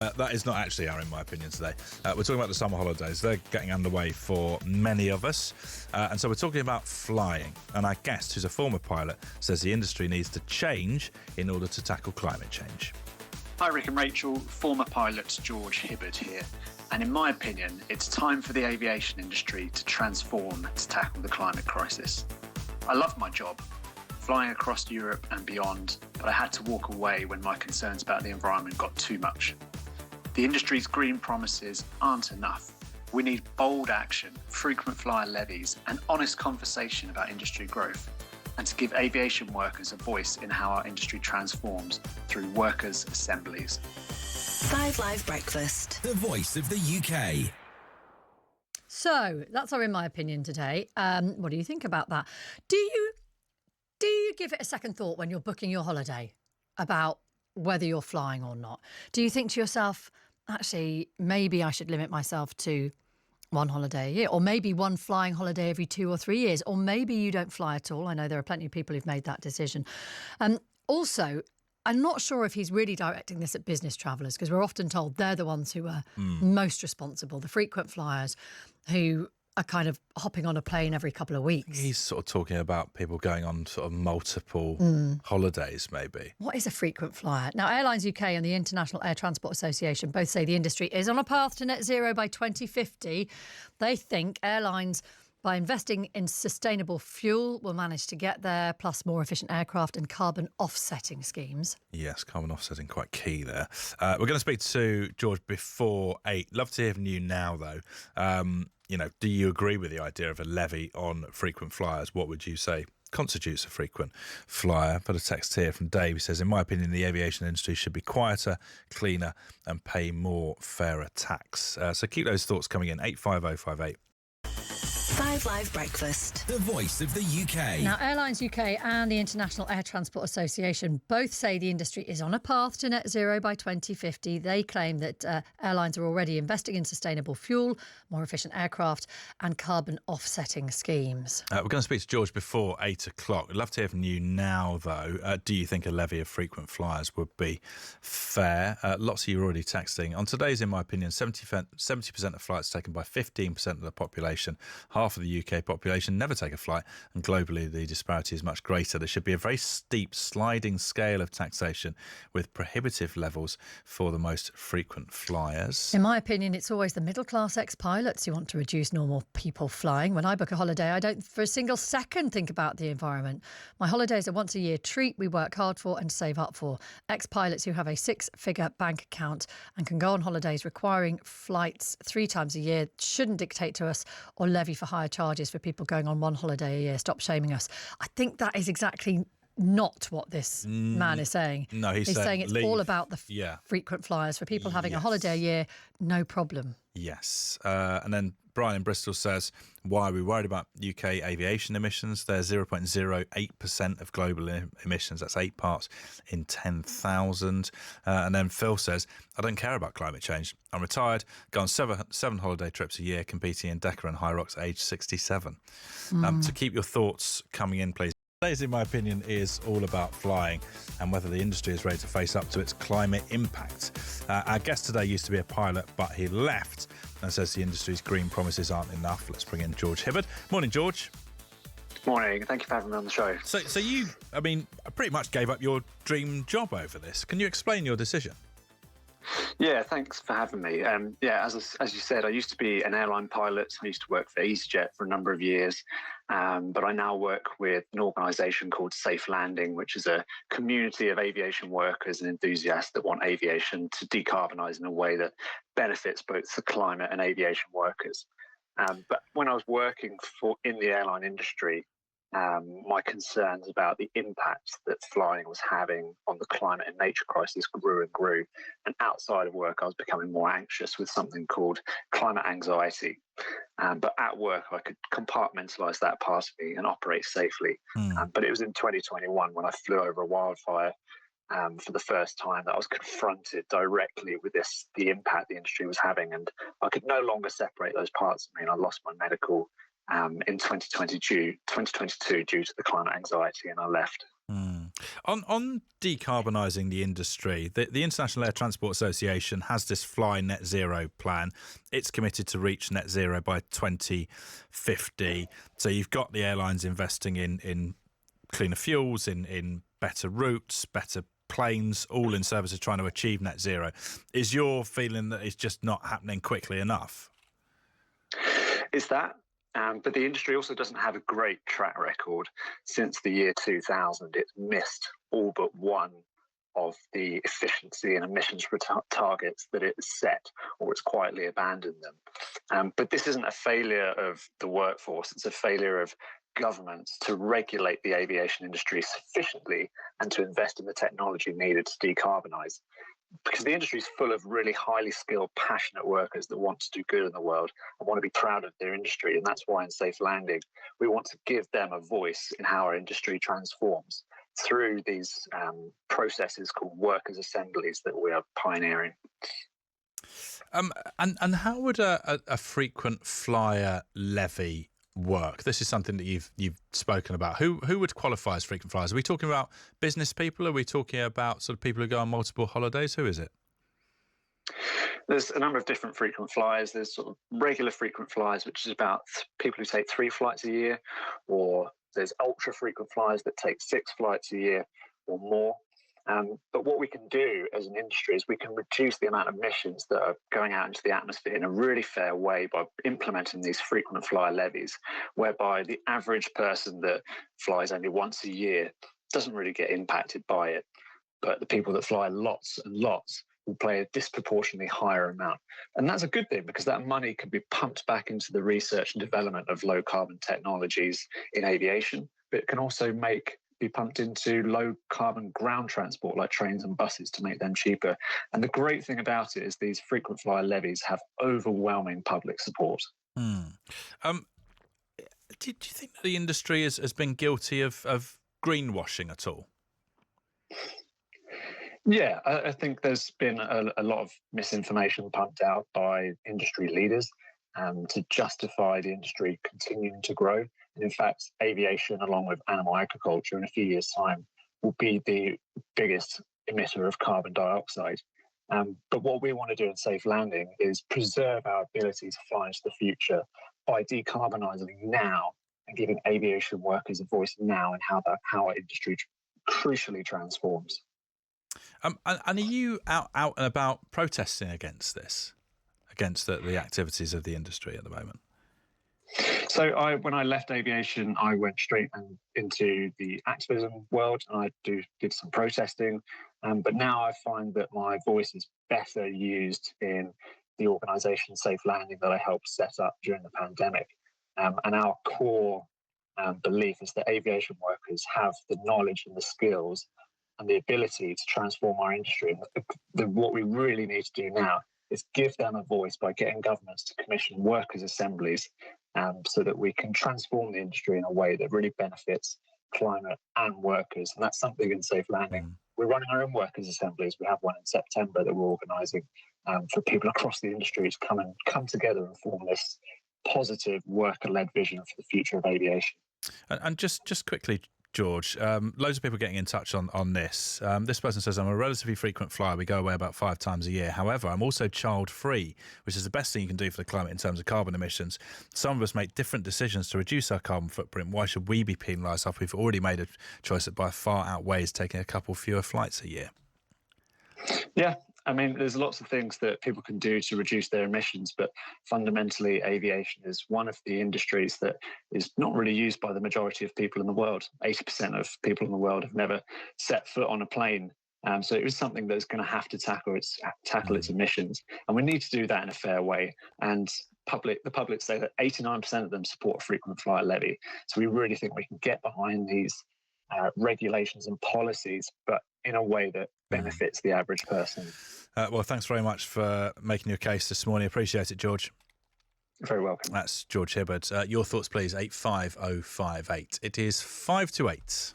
That is not actually in my opinion, today. We're talking about the summer holidays. They're getting underway for many of us. And so we're talking about flying. And our guest, who's a former pilot, says the industry needs to change in order to tackle climate change. Hi, Rick and Rachel. Former pilot George Hibberd here. And in my opinion, it's time for the aviation industry to transform to tackle the climate crisis. I love my job, flying across Europe and beyond, but I had to walk away when my concerns about the environment got too much. The industry's green promises aren't enough. We need bold action, frequent flyer levies, and honest conversation about industry growth, and to give aviation workers a voice in how our industry transforms through Workers Assemblies. 5 Live Breakfast. The voice of the UK. So that's our In My Opinion today. What do you think about that? Do you give it a second thought when you're booking your holiday about whether you're flying or not? Do you think to yourself, actually, maybe I should limit myself to one holiday a year, or maybe one flying holiday every 2 or 3 years, or maybe you don't fly at all? I know there are plenty of people who've made that decision. Also, I'm not sure if he's really directing this at business travellers, because we're often told they're the ones who are most responsible, the frequent flyers who are kind of hopping on a plane every couple of weeks. He's sort of talking about people going on sort of multiple holidays, maybe. What is a frequent flyer? Now, Airlines UK and the International Air Transport Association both say the industry is on a path to net zero by 2050. They think airlines, by investing in sustainable fuel, will manage to get there, plus more efficient aircraft and carbon offsetting schemes. Yes, carbon offsetting, quite key there. We're going to speak to George before 8. Love to hear from you now, though. Do you agree with the idea of a levy on frequent flyers? What would you say constitutes a frequent flyer? Put a text here from Dave. He says, in my opinion, the aviation industry should be quieter, cleaner and pay more fairer tax. So keep those thoughts coming in. 85058. 5 Live Breakfast. The voice of the UK. Now, Airlines UK and the International Air Transport Association both say the industry is on a path to net zero by 2050. They claim that airlines are already investing in sustainable fuel, more efficient aircraft and carbon offsetting schemes. We're going to speak to George before 8 o'clock. I'd love to hear from you now, though. Do you think a levy of frequent flyers would be fair? Lots of you are already texting. On today's, in my opinion, 70% of flights taken by 15% of the population. Half of the UK population never take a flight, and globally the disparity is much greater. There should be a very steep sliding scale of taxation with prohibitive levels for the most frequent flyers. In my opinion, it's always the middle-class ex-pilots who want to reduce normal people flying. When I book a holiday, I don't for a single second think about the environment. My holidays are once a year treat we work hard for and save up for. Ex-pilots who have a 6-figure bank account and can go on holidays requiring flights 3 times a year shouldn't dictate to us or levy for higher charges for people going on one holiday a year. Stop shaming us. I think that is exactly not what this man is saying. No, he's saying it's all about the frequent flyers. For people having a holiday a year, no problem. Yes. And then Brian in Bristol says, why are we worried about UK aviation emissions? They're 0.08% of global emissions. That's 8 parts in 10,000. And then Phil says, I don't care about climate change. I'm retired, go on seven holiday trips a year, competing in Decker and High Rocks, age 67. So keep your thoughts coming in, please. Today's, in my opinion, is all about flying and whether the industry is ready to face up to its climate impact. Our guest today used to be a pilot, but he left and says the industry's green promises aren't enough. Let's bring in George Hibberd. Morning, George. Morning. Thank you for having me on the show. So you, pretty much gave up your dream job over this. Can you explain your decision? Yeah, thanks for having me. As you said, I used to be an airline pilot. I used to work for EasyJet for a number of years, but I now work with an organisation called Safe Landing, which is a community of aviation workers and enthusiasts that want aviation to decarbonise in a way that benefits both the climate and aviation workers. But when I was working in the airline industry, my concerns about the impact that flying was having on the climate and nature crisis grew and grew. And outside of work, I was becoming more anxious with something called climate anxiety. But at work, I could compartmentalise that part of me and operate safely. But it was in 2021 when I flew over a wildfire for the first time that I was confronted directly with the impact the industry was having. And I could no longer separate those parts of me, and I lost my medical in 2022 due to the climate anxiety, and I left. On decarbonising the industry, the International Air Transport Association has this Fly Net Zero plan. It's committed to reach net zero by 2050. So you've got the airlines investing in cleaner fuels, in better routes, better planes, all in service of trying to achieve net zero. Is your feeling that it's just not happening quickly enough? Is that? But the industry also doesn't have a great track record. Since the year 2000, it's missed all but one of the efficiency and emissions targets that it set, or it's quietly abandoned them. But this isn't a failure of the workforce, it's a failure of governments to regulate the aviation industry sufficiently and to invest in the technology needed to decarbonise. Because the industry is full of really highly skilled, passionate workers that want to do good in the world and want to be proud of their industry. And that's why in Safe Landing, we want to give them a voice in how our industry transforms through these processes called Workers Assemblies that we are pioneering. And how would a frequent flyer levy work? This is something that you've spoken about. Who would qualify as frequent flyers? Are we talking about business people? Are we talking about sort of people who go on multiple holidays? Who is it? There's a number of different frequent flyers. There's sort of regular frequent flyers, which is about people who take 3 flights a year, or there's ultra frequent flyers that take 6 flights a year or more. But what we can do as an industry is we can reduce the amount of emissions that are going out into the atmosphere in a really fair way by implementing these frequent flyer levies, whereby the average person that flies only once a year doesn't really get impacted by it. But the people that fly lots and lots will pay a disproportionately higher amount. And that's a good thing, because that money can be pumped back into the research and development of low carbon technologies in aviation, but it can also be pumped into low carbon ground transport like trains and buses to make them cheaper. And the great thing about it is these frequent flyer levies have overwhelming public support. Do you think that the industry has been guilty of greenwashing at all? Yeah, I think there's been a lot of misinformation pumped out by industry leaders to justify the industry continuing to grow. And in fact, aviation, along with animal agriculture, in a few years' time, will be the biggest emitter of carbon dioxide. But what we want to do in Safe Landing is preserve our ability to fly into the future by decarbonising now and giving aviation workers a voice now in how our industry crucially transforms. And are you out and about protesting against this, against the activities of the industry at the moment? So when I left aviation, I went straight into the activism world, and I did some protesting. But now I find that my voice is better used in the organisation Safe Landing that I helped set up during the pandemic. And our core belief is that aviation workers have the knowledge and the skills and the ability to transform our industry. And what we really need to do now is give them a voice by getting governments to commission workers' assemblies so that we can transform the industry in a way that really benefits climate and workers. And that's something in Safe Landing. We're running our own workers' assemblies. We have one in September that we're organising for people across the industry to come together and form this positive worker-led vision for the future of aviation. And just quickly, George, loads of people getting in touch on this. This person says, I'm a relatively frequent flyer. We go away about 5 times a year. However, I'm also child-free, which is the best thing you can do for the climate in terms of carbon emissions. Some of us make different decisions to reduce our carbon footprint. Why should we be penalised after we've already made a choice that by far outweighs taking a couple fewer flights a year? Yeah. I mean, there's lots of things that people can do to reduce their emissions, but fundamentally, aviation is one of the industries that is not really used by the majority of people in the world. 80% of people in the world have never set foot on a plane. So it is something that's going to have to tackle its emissions. And we need to do that in a fair way. And the public say that 89% of them support a frequent flyer levy. So we really think we can get behind these regulations and policies, but in a way that benefits the average person. Well, thanks very much for making your case this morning. Appreciate it, George. You're very welcome. That's George Hibberd. Your thoughts, please, 85058. It is 5 to 8.